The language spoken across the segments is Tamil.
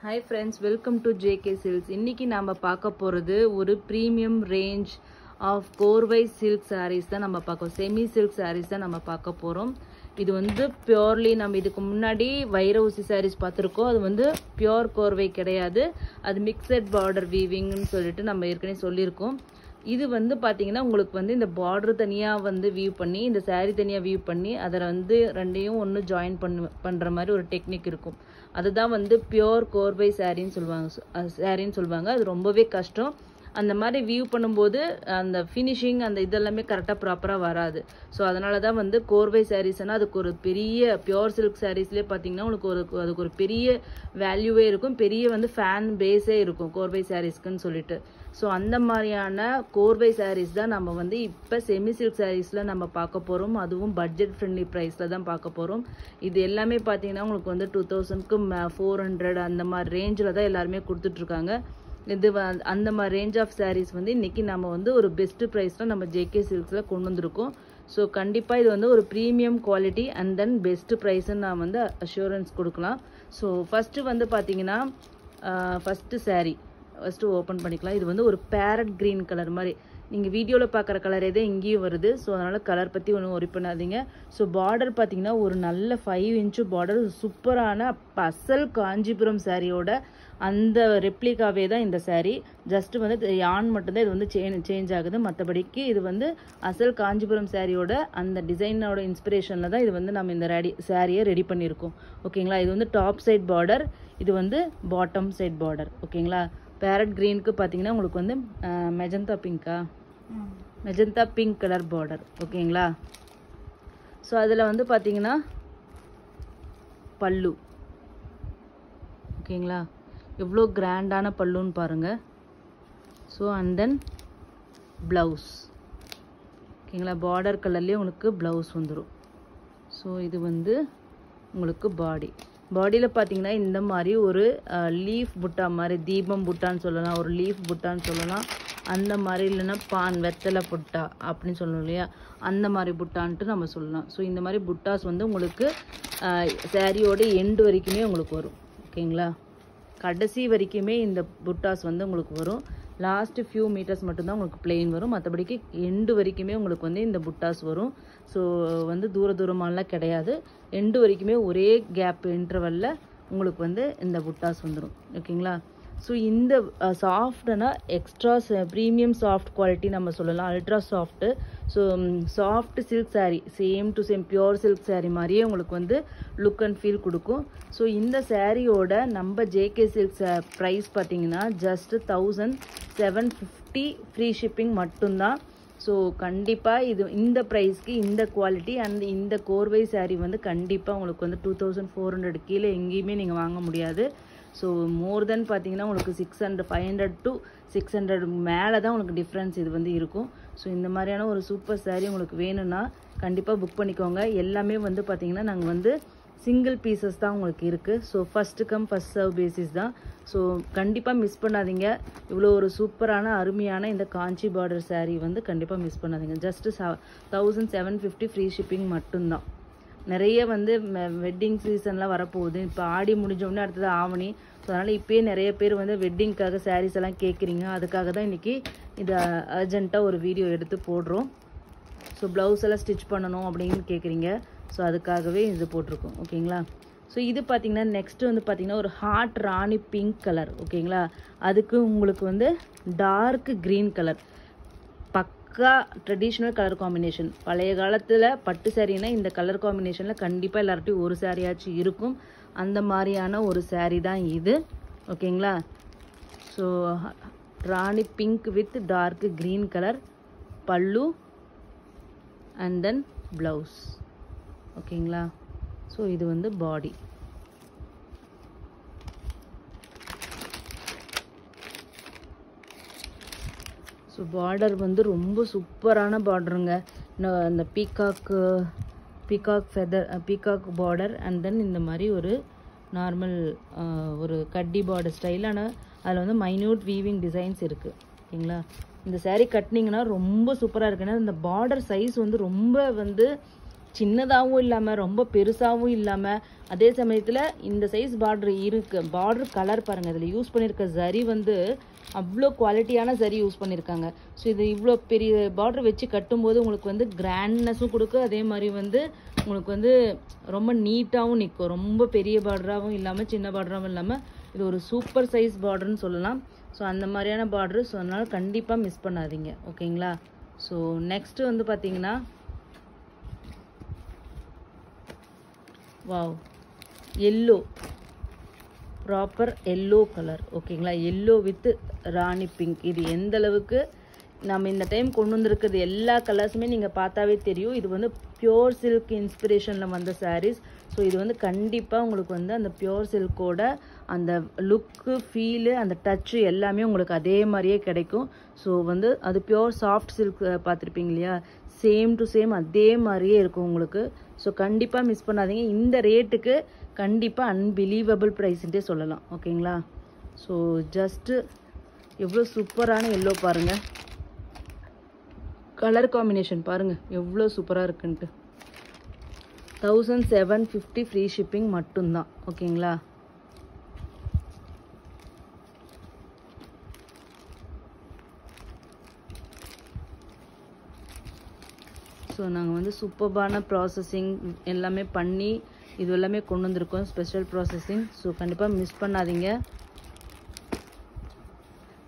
Hi friends, welcome to JK Silks. இன்னைக்கு நாம பார்க்க போறது ஒரு premium range of கோர்வை silk sarees தான் நம்ம பார்க்க semi silk sarees தான் நம்ம பார்க்க போறோம். இது வந்து purely நம்ம இதுக்கு முன்னாடி வைரவுசி sarees பார்த்திருக்கோம். அது வந்து pure கோர்வை கிடையாது. அது mixed border weaving னு சொல்லிட்டு நம்ம ஏற்கனவே சொல்லியிருக்கோம். இது வந்து பாத்தீங்கன்னா உங்களுக்கு வந்து இந்த border தனியா வந்து weave பண்ணி இந்த saree தனியா weave பண்ணி அதர வந்து ரெண்டையும் ஒன்னு ஜாயின் பண்ற மாதிரி ஒரு டெக்னிக் இருக்கும். அதுதான் வந்து பியூர் கோர்வை சாரின்னு சொல்லுவாங்க. அது ரொம்பவே கஷ்டம். அந்த மாதிரி வியூ பண்ணும்போது அந்த ஃபினிஷிங் அந்த இதெல்லாமே கரெக்டாக ப்ராப்பராக வராது. ஸோ அதனால தான் வந்து கோர்வை சாரீஸ்னா அதுக்கு ஒரு பெரிய பியூர் சில்க் சாரீஸ்லேயே பார்த்தீங்கன்னா உங்களுக்கு அதுக்கு ஒரு பெரிய வேல்யூவே இருக்கும். பெரிய வந்து ஃபேன் பேஸே இருக்கும் கோர்வை சாரீஸ்க்குன்னு சொல்லிட்டு. ஸோ அந்த மாதிரியான கோர்வை சாரீஸ் தான் நம்ம வந்து இப்போ செமி சில்க் சாரீஸில் நம்ம பார்க்க போகிறோம். அதுவும் பட்ஜெட் ஃப்ரெண்ட்லி ப்ரைஸில் தான் பார்க்க போகிறோம். இது எல்லாமே பார்த்தீங்கன்னா உங்களுக்கு வந்து 2000க்கு 400 அந்த மாதிரி ரேஞ்சில் தான் எல்லாருமே கொடுத்துட்ருக்காங்க. இது அந்த மாதிரி ரேஞ்ச் ஆஃப் சாரீஸ் வந்து இன்னைக்கு நம்ம வந்து ஒரு பெஸ்ட் ப்ரைஸில் நம்ம ஜேகே சில்க்ஸில் கொண்டு வந்திருக்கோம். ஸோ கண்டிப்பாக இது வந்து ஒரு premium quality and then best ப்ரைஸ்ன்னு நான் வந்து அஷூரன்ஸ் கொடுக்கலாம். ஸோ ஃபஸ்ட்டு வந்து பார்த்தீங்கன்னா ஃபஸ்ட்டு சாரீ ஃபஸ்ட்டு ஓப்பன் பண்ணிக்கலாம். இது வந்து ஒரு பேரட் க்ரீன் கலர் மாதிரி நீங்கள் வீடியோவில் பார்க்குற கலரே தான் இங்கேயும் வருது. ஸோ அதனால் கலர் பற்றி ஒன்றும் ஒரி பண்ணாதீங்க. ஸோ பார்டர் பார்த்தீங்கன்னா ஒரு நல்ல 5 இன்ச்சு பார்டர், சூப்பரான அசல் காஞ்சிபுரம் சாரியோட அந்த ரெப்ளிகாவே தான் இந்த சாரீ. ஜஸ்ட்டு வந்து யான் மட்டும்தான் இது வந்து சேஞ்ச் ஆகுது. மற்றபடிக்கு இது வந்து அசல் காஞ்சிபுரம் சாரியோட அந்த டிசைனோட இன்ஸ்பிரேஷனில் தான் இது வந்து நம்ம இந்த சாரியை ரெடி பண்ணியிருக்கோம். ஓகேங்களா. இது வந்து டாப் சைட் பார்டர், இது வந்து பாட்டம் சைட் பார்டர். ஓகேங்களா. பேரட் க்ரீனுக்கு பார்த்தீங்கன்னா உங்களுக்கு வந்து மெஜந்தா பிங்க் கலர் பார்டர். ஓகேங்களா. ஸோ அதில் வந்து பார்த்தீங்கன்னா பல்லு. ஓகேங்களா. எவ்வளோ கிராண்டான பல்லுன்னு பாருங்கள். So and then blouse. ஓகேங்களா. பார்டர் கலர்லேயே உங்களுக்கு ப்ளவுஸ் வந்துடும். ஸோ இது வந்து உங்களுக்கு பாடியில் பார்த்தீங்கன்னா இந்த மாதிரி ஒரு லீஃப் புட்டா மாதிரி, தீபம் புட்டான்னு சொல்லலாம், ஒரு லீஃப் புட்டான்னு சொல்லலாம். அந்த மாதிரி இல்லைன்னா வெத்தலை புட்டா அப்படின்னு சொல்லணும் இல்லையா, அந்த மாதிரி புட்டான்ட்டு நம்ம சொல்லலாம். ஸோ இந்த மாதிரி புட்டாஸ் வந்து உங்களுக்கு சாரியோட எண்டு வரைக்குமே உங்களுக்கு வரும். ஓகேங்களா. கடைசி வரைக்குமே இந்த புட்டாஸ் வந்து உங்களுக்கு வரும். லாஸ்ட்டு ஃபியூ மீட்டர்ஸ் மட்டும்தான் உங்களுக்கு பிளெயின் வரும். மற்றபடிக்கு எண்டு வரைக்குமே உங்களுக்கு வந்து இந்த புட்டாஸ் வரும். ஸோ வந்து தூரமாலாம் கிடையாது. எண்டு வரைக்குமே ஒரே கேப் இன்டர்வலில் உங்களுக்கு வந்து இந்த புட்டாஸ் வந்துடும். ஓகேங்களா. ஸோ இந்த சாஃப்ட்னா எக்ஸ்ட்ரா ப்ரீமியம் சாஃப்ட் குவாலிட்டி நம்ம சொல்லலாம். Ultra soft. So soft silk sari, same to same pure silk sari மாதிரியே உங்களுக்கு வந்து லுக் அண்ட் ஃபீல் கொடுக்கும். ஸோ இந்த சாரியோட நம்ம ஜேகே சில்க்ஸ் ப்ரைஸ் பார்த்தீங்கன்னா ஜஸ்ட் 1750 ஃப்ரீ ஷிப்பிங் மட்டும்தான். ஸோ கண்டிப்பாக இந்த ப்ரைஸ்க்கு இந்த குவாலிட்டி அண்ட் இந்த கோர்வை சாரீ வந்து கண்டிப்பாக உங்களுக்கு வந்து 2400 கீழே எங்கேயுமே நீங்கள் வாங்க முடியாது. ஸோ மோர் தென் பார்த்தீங்கன்னா உங்களுக்கு 500 to 600 மேலே தான் உங்களுக்கு டிஃப்ரென்ஸ் இது வந்து இருக்கும். ஸோ இந்த மாதிரியான ஒரு சூப்பர் சாரீ உங்களுக்கு வேணும்னா கண்டிப்பாக புக் பண்ணிக்கோங்க. எல்லாமே வந்து பார்த்தீங்கன்னா நாங்கள் வந்து சிங்கிள் பீசஸ் தான் உங்களுக்கு இருக்குது. So first come first serve basis தான். ஸோ கண்டிப்பாக மிஸ் பண்ணாதீங்க. இவ்வளோ ஒரு சூப்பரான அருமையான இந்த காஞ்சி பார்டர் சாரீ வந்து கண்டிப்பாக மிஸ் பண்ணாதீங்க. ஜஸ்ட்டு 1750 ஃப்ரீ ஷிப்பிங் மட்டும்தான். நிறைய வந்து வெட்டிங் சீசன்லாம் வரப்போகுது. இப்போ ஆடி முடிஞ்சோடனே அடுத்தது ஆவணி. ஸோ அதனால் இப்போயே நிறைய பேர் வந்து வெட்டிங்க்காக சாரீஸ் எல்லாம் கேட்குறீங்க. அதுக்காக தான் இன்றைக்கி இது அர்ஜென்ட்டாக ஒரு வீடியோ எடுத்து போடுறோம். ஸோ ப்ளவுஸ் எல்லாம் ஸ்டிச் பண்ணணும் அப்படின்னு கேட்குறீங்க. ஸோ அதுக்காகவே இது போட்டிருக்கோம். ஓகேங்களா. ஸோ இது பார்த்தீங்கன்னா நெக்ஸ்ட்டு வந்து பார்த்தீங்கன்னா ஒரு ஹாட் ராணி பிங்க் கலர். ஓகேங்களா. அதுக்கு உங்களுக்கு வந்து டார்க் க்ரீன் கலர், பக்கா ட்ரெடிஷ்னல் கலர் காம்பினேஷன். பழைய காலத்தில் பட்டு சாரீனா இந்த கலர் காம்பினேஷனில் கண்டிப்பாக எல்லார்ட்டையும் ஒரு சாரியாச்சும் இருக்கும். அந்த மாதிரியான ஒரு சாரீ தான் இது. ஓகேங்களா. So rani pink with dark green colour pallu and then blouse. ஓகேங்களா. ஸோ இது வந்து பாடி. ஸோ பார்டர் வந்து ரொம்ப சூப்பரான பார்டருங்க. இந்த பீகாக் பார்டர் அண்ட் தென் இந்த மாதிரி ஒரு நார்மல் ஒரு கட்டி பார்டர் ஸ்டைலான அதில் வந்து மைன்யூட் வீவிங் டிசைன்ஸ் இருக்குது. ஓகேங்களா. இந்த சாரீ கட்டினீங்கன்னா ரொம்ப சூப்பராக இருக்குன்னா இந்த பார்டர் சைஸ் வந்து ரொம்ப வந்து சின்னதாகவும் இல்லாமல் ரொம்ப பெருசாகவும் இல்லாமல், அதே சமயத்தில் இந்த சைஸ் பார்டர் இருக்குது. பார்டர் கலர் பாருங்கள், இதில் யூஸ் பண்ணியிருக்க ஜரி வந்து அவ்வளோ குவாலிட்டியான ஜரி யூஸ் பண்ணியிருக்காங்க. ஸோ இது இவ்வளோ பெரிய பார்டர் வச்சு கட்டும்போது உங்களுக்கு வந்து கிராண்ட்னஸும் கொடுக்கும், அதே மாதிரி வந்து உங்களுக்கு வந்து ரொம்ப நீட்டாகவும் நிற்கும். ரொம்ப பெரிய பார்டராகவும் இல்லாமல் சின்ன பார்டராகவும் இல்லாமல் இது ஒரு சூப்பர் சைஸ் பார்டர்னு சொல்லலாம். ஸோ அந்த மாதிரியான பார்டரு, ஸோ அதனால் கண்டிப்பாக மிஸ் பண்ணாதீங்க. ஓகேங்களா? ஸோ நெக்ஸ்ட்டு வந்து பார்த்தீங்கன்னா, wow, yellow, proper yellow colour. ஓகேங்களா? Yellow with Rani pink. இது எந்த அளவுக்கு நம்ம இந்த டைம் கொண்டு வந்திருக்கிறது எல்லா கலர்ஸுமே நீங்கள் பார்த்தாவே தெரியும். இது வந்து பியோர் சில்க் இன்ஸ்பிரேஷனில் வந்த சாரீஸ். ஸோ இது வந்து கண்டிப்பாக உங்களுக்கு வந்து அந்த பியோர் சில்கோட அந்த லுக்கு, ஃபீலு, அந்த டச்சு எல்லாமே உங்களுக்கு அதே மாதிரியே கிடைக்கும். ஸோ வந்து அது பியோர் சாஃப்ட் சில்க் பார்த்துருப்பீங்க இல்லையா, சேம் டு சேம் அதே மாதிரியே இருக்கும் உங்களுக்கு. ஸோ கண்டிப்பாக மிஸ் பண்ணாதீங்க. இந்த ரேட்டுக்கு கண்டிப்பாக அன்பிலீவபிள் ப்ரைஸ்ன்ட்டே சொல்லலாம். ஓகேங்களா? ஸோ ஜஸ்ட்டு எவ்வளோ சூப்பரான எல்லோ பாருங்கள், கலர் காம்பினேஷன் பாருங்கள் எவ்வளோ சூப்பராக இருக்குன்ட்டு. 1750 ஃப்ரீ ஷிப்பிங் மட்டும்தான். ஓகேங்களா? ஸோ நாங்கள் வந்து சூப்பர்பான ப்ராசஸிங் எல்லாமே பண்ணி இது எல்லாமே கொண்டு வந்திருக்கோம், ஸ்பெஷல் ப்ராசஸிங். ஸோ கண்டிப்பாக மிஸ் பண்ணாதீங்க.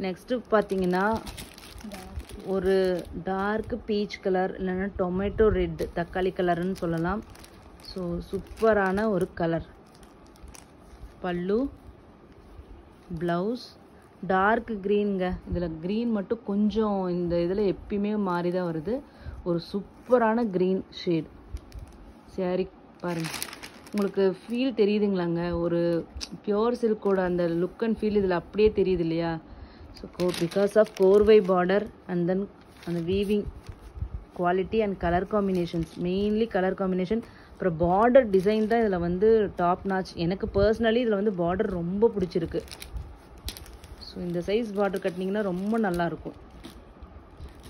நெக்ஸ்ட்டு பார்த்தீங்கன்னா ஒரு டார்க் பீச் கலர், இல்லைன்னா டொமேட்டோ ரெட், தக்காளி கலர்னு சொல்லலாம். ஸோ சூப்பரான ஒரு கலர். பல்லு, ப்ளவுஸ் டார்க் க்ரீனுங்க. இதில் க்ரீன் மட்டும் கொஞ்சம் இந்த இதில் எப்பயுமே மாறி தான் வருது. ஒரு சூப்பரான க்ரீன் ஷேட். சாரி பாருங்கள், உங்களுக்கு ஃபீல் தெரியுதுங்களாங்க, ஒரு பியோர் சில்கோட அந்த லுக் அண்ட் ஃபீல் இதில் அப்படியே தெரியுது இல்லையா? So because of korvai border and then அந்த weaving quality and colour combinations, mainly colour combination, அப்புறம் பார்டர் டிசைன் தான் இதில் வந்து டாப் நாச். எனக்கு பர்சனலி இதில் வந்து பார்டர் ரொம்ப பிடிச்சிருக்கு. ஸோ இந்த சைஸ் பார்டர் கட்டினீங்கன்னா ரொம்ப நல்லாயிருக்கும்.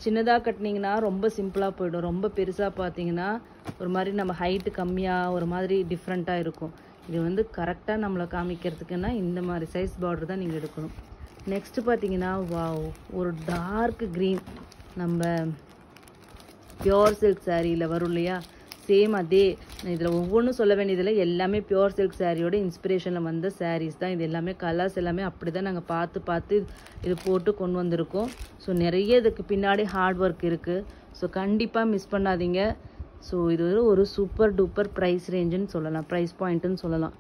சின்னதாக கட்டினீங்கன்னா ரொம்ப சிம்பிளாக போயிடும். ரொம்ப பெருசாக பார்த்தீங்கன்னா ஒரு மாதிரி நம்ம ஹைட்டு கம்மியாக ஒரு மாதிரி டிஃப்ரெண்ட்டாக இருக்கும். இது வந்து கரெக்டாக நம்மளை காமிக்கிறதுக்குன்னா இந்த மாதிரி சைஸ் பார்டர் தான் நீங்கள் எடுக்கணும். நெக்ஸ்ட்டு பார்த்தீங்கன்னா வாவ், ஒரு டார்க் க்ரீன், நம்ம பியோர் சில்க் சாரியில் வரும் இல்லையா, சேம் அதே. இதில் ஒவ்வொன்றும் சொல்ல வேண்டியதில்லை, எல்லாமே பியோர் சில்க் சாரியோட இன்ஸ்பிரேஷனில் வந்த சாரீஸ் தான். இது எல்லாமே கலர்ஸ் எல்லாமே அப்படி தான் நாங்கள் பார்த்து இது போட்டு கொண்டு வந்திருக்கோம். ஸோ நிறைய இதுக்கு பின்னாடி ஹார்ட் ஒர்க் இருக்குது. ஸோ கண்டிப்பாக மிஸ் பண்ணாதீங்க. ஸோ இது ஒரு சூப்பர் டூப்பர் ப்ரைஸ் ரேஞ்சுன்னு சொல்லலாம், ப்ரைஸ் பாயிண்ட்டுன்னு சொல்லலாம்.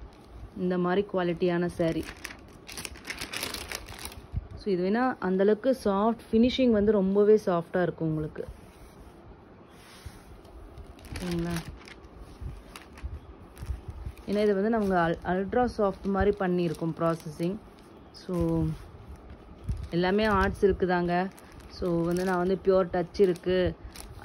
இந்த மாதிரி குவாலிட்டியான சாரீ. ஸோ இது வேணால் அந்தளவுக்கு சாஃப்ட் ஃபினிஷிங் வந்து ரொம்பவே சாஃப்டாக இருக்கும் உங்களுக்கு. ஓகேங்களா? ஏன்னா இது வந்து நம்ம அல்ட்ரா சாஃப்ட் மாதிரி பண்ணியிருக்கோம் ப்ராசஸிங். ஸோ எல்லாமே ஆர்ட்ஸ் இருக்குதாங்க. ஸோ வந்து நான் வந்து பியோர் டச் இருக்குது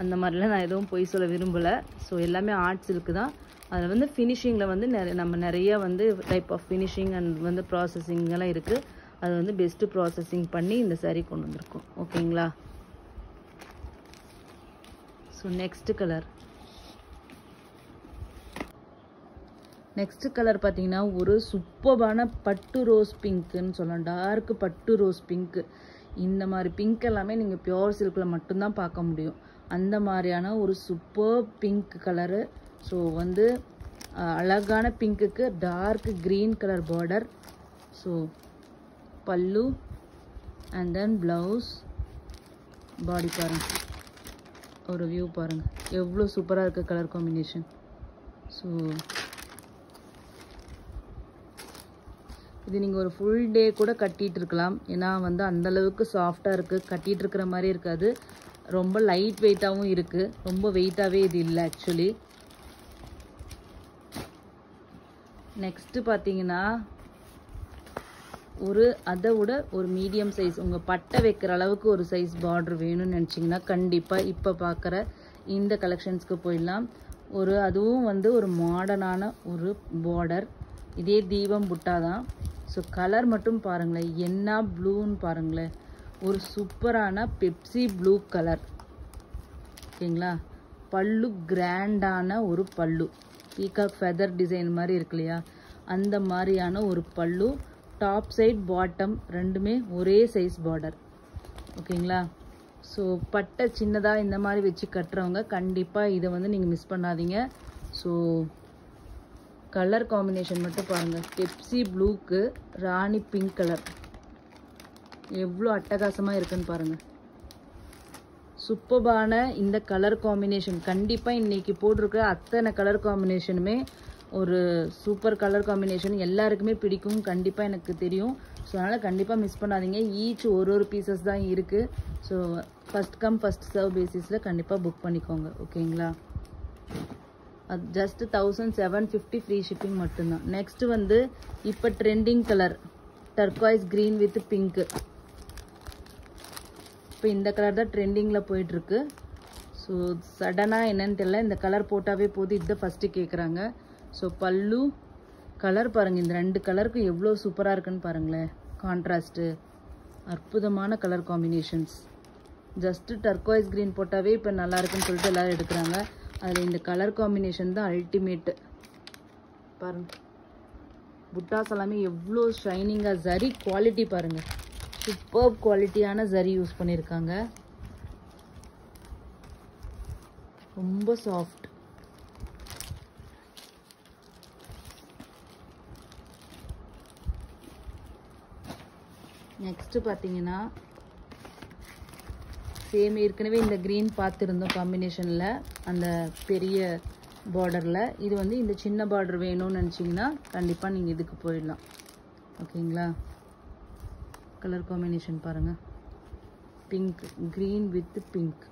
அந்த மாதிரிலாம் நான் எதுவும் பொய் சொல்ல விரும்பலை. ஸோ எல்லாமே ஆர்ட்ஸ் இருக்குது தான். அதில் வந்து ஃபினிஷிங்கில் வந்து நம்ம நிறைய வந்து டைப் ஆஃப் ஃபினிஷிங் அண்ட் வந்து ப்ராசஸிங்கெல்லாம் இருக்குது. அது வந்து பெஸ்ட்டு ப்ராசஸிங் பண்ணி இந்த சாரீ கொண்டு வந்திருக்கோம். ஓகேங்களா? ஸோ நெக்ஸ்ட்டு கலர் பார்த்தீங்கன்னா ஒரு சூப்பரான பட்டு ரோஸ் பிங்க்குன்னு சொல்லலாம். டார்க் பட்டு ரோஸ் பிங்க்கு. இந்த மாதிரி பிங்க் எல்லாமே நீங்கள் பியோர் சில்கில் மட்டும்தான் பார்க்க முடியும். அந்த மாதிரியான ஒரு சூப்பர் பிங்க் கலரு. ஸோ வந்து அழகான பிங்க்குக்கு dark green colour border. So pallu and then blouse, body பாருங்கள், ஒரு வியூ பாருங்கள் எவ்வளோ சூப்பராக இருக்குது கலர் காம்பினேஷன். ஸோ இது நீங்கள் ஒரு ஃபுல் டே கூட கட்டிகிட்டு இருக்கலாம். ஏன்னா வந்து அந்தளவுக்கு சாஃப்டாக இருக்குது, கட்டிகிட்டு இருக்கிற மாதிரி இருக்காது. ரொம்ப லைட் வெயிட்டாகவும் இருக்குது, ரொம்ப வெயிட்டாகவே இது இல்லை ஆக்சுவலி. நெக்ஸ்ட்டு பார்த்தீங்கன்னா அதை விட ஒரு மீடியம் சைஸ், உங்கள் பட்டை வைக்கிற அளவுக்கு ஒரு சைஸ் பார்டர் வேணும்னு நினச்சிங்கன்னா கண்டிப்பாக இப்போ பார்க்குற இந்த கலெக்ஷன்ஸ்க்கு போயிடலாம். அதுவும் வந்து ஒரு மாடர்னான ஒரு பார்டர். இதே தீபம் புட்டா தான். ஸோ கலர் மட்டும் பாருங்களேன், என்ன ப்ளூன்னு பாருங்களேன், ஒரு சூப்பரான பெப்சி ப்ளூ கலர். ஓகேங்களா? பல்லு கிராண்டான ஒரு பல்லு, பீகாக் ஃபெதர் டிசைன் மாதிரி இருக்கு இல்லையா, அந்த மாதிரியான ஒரு பல்லு. டாப் சைட் பாட்டம் ரெண்டுமே ஒரே சைஸ் பார்டர். ஓகேங்களா. ஸோ பட்டை சின்னதாக இந்த மாதிரி வச்சு கட்டுறவங்க கண்டிப்பாக இதை வந்து நீங்கள் மிஸ் பண்ணாதீங்க. ஸோ கலர் காம்பினேஷன் மட்டும் பாருங்கள். பெப்சி ப்ளூக்கு ராணி பிங்க் கலர் எவ்வளோ அட்டகாசமாக இருக்குன்னு பாருங்கள். சூப்பர்பான இந்த கலர் காம்பினேஷன். கண்டிப்பாக இன்றைக்கி போட்டிருக்கிற அத்தனை கலர் காம்பினேஷனுமே ஒரு சூப்பர் கலர் காம்பினேஷன், எல்லாருக்குமே பிடிக்கும் கண்டிப்பாக எனக்கு தெரியும். ஸோ அதனால் கண்டிப்பாக மிஸ் பண்ணாதீங்க. ஈச் ஒரு பீசஸ் தான் இருக்குது. So first come first serve பேசிஸில் கண்டிப்பாக புக் பண்ணிக்கோங்க. ஓகேங்களா. அது ஜஸ்ட் 1750 ஃப்ரீ ஷிப்பிங் மட்டும்தான். நெக்ஸ்ட் வந்து இப்போ trending colour turquoise green with pink. இப்போ இந்த கலர் தான் ட்ரெண்டிங்கில் போயிட்டுருக்கு. ஸோ சடனாக என்னன்னு தெரியல, இந்த கலர் போட்டாவே போது இதை ஃபஸ்ட்டு கேட்குறாங்க. ஸோ பல்லு கலர் பாருங்கள், இந்த 2 கலருக்கு எவ்வளோ சூப்பராக இருக்குன்னு பாருங்களேன். கான்ட்ராஸ்ட்டு அற்புதமான colour combinations. Just turquoise green போட்டாவே இப்போ நல்லா இருக்குன்னு சொல்லிட்டு எல்லோரும் எடுக்கிறாங்க. அதில் இந்த கலர் காம்பினேஷன் தான் அல்டிமேட்டு. பாருங்கள் புட்டாஸ் எல்லாமே எவ்வளோ ஷைனிங்காக, ஜரி குவாலிட்டி பாருங்கள், சூப்பர் குவாலிட்டியான ஜரி யூஸ் பண்ணியிருக்காங்க. ரொம்ப சாஃப்ட். நெக்ஸ்ட்டு பார்த்தீங்கன்னா சேம் ஏற்கனவே இந்த க்ரீன் பார்த்துருந்தோம் காம்பினேஷனில் அந்த பெரிய பார்டரில். இது வந்து இந்த சின்ன பார்டர் வேணும்னு நினச்சிங்கன்னா கண்டிப்பாக நீங்கள் இதுக்கு போயிடலாம். ஓகேங்களா. கலர் காம்பினேஷன் பாருங்கள், பிங்க் க்ரீன் வித் பிங்க்.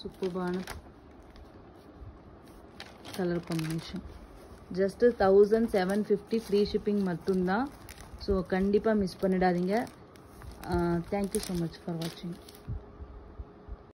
சூப்பர்பான colour combination. Just 1750 free shipping மட்டும்தான். ஸோ கண்டிப்பாக மிஸ் பண்ணிடாதீங்க. தேங்க்யூ ஸோ மச் ஃபார் வாட்சிங்.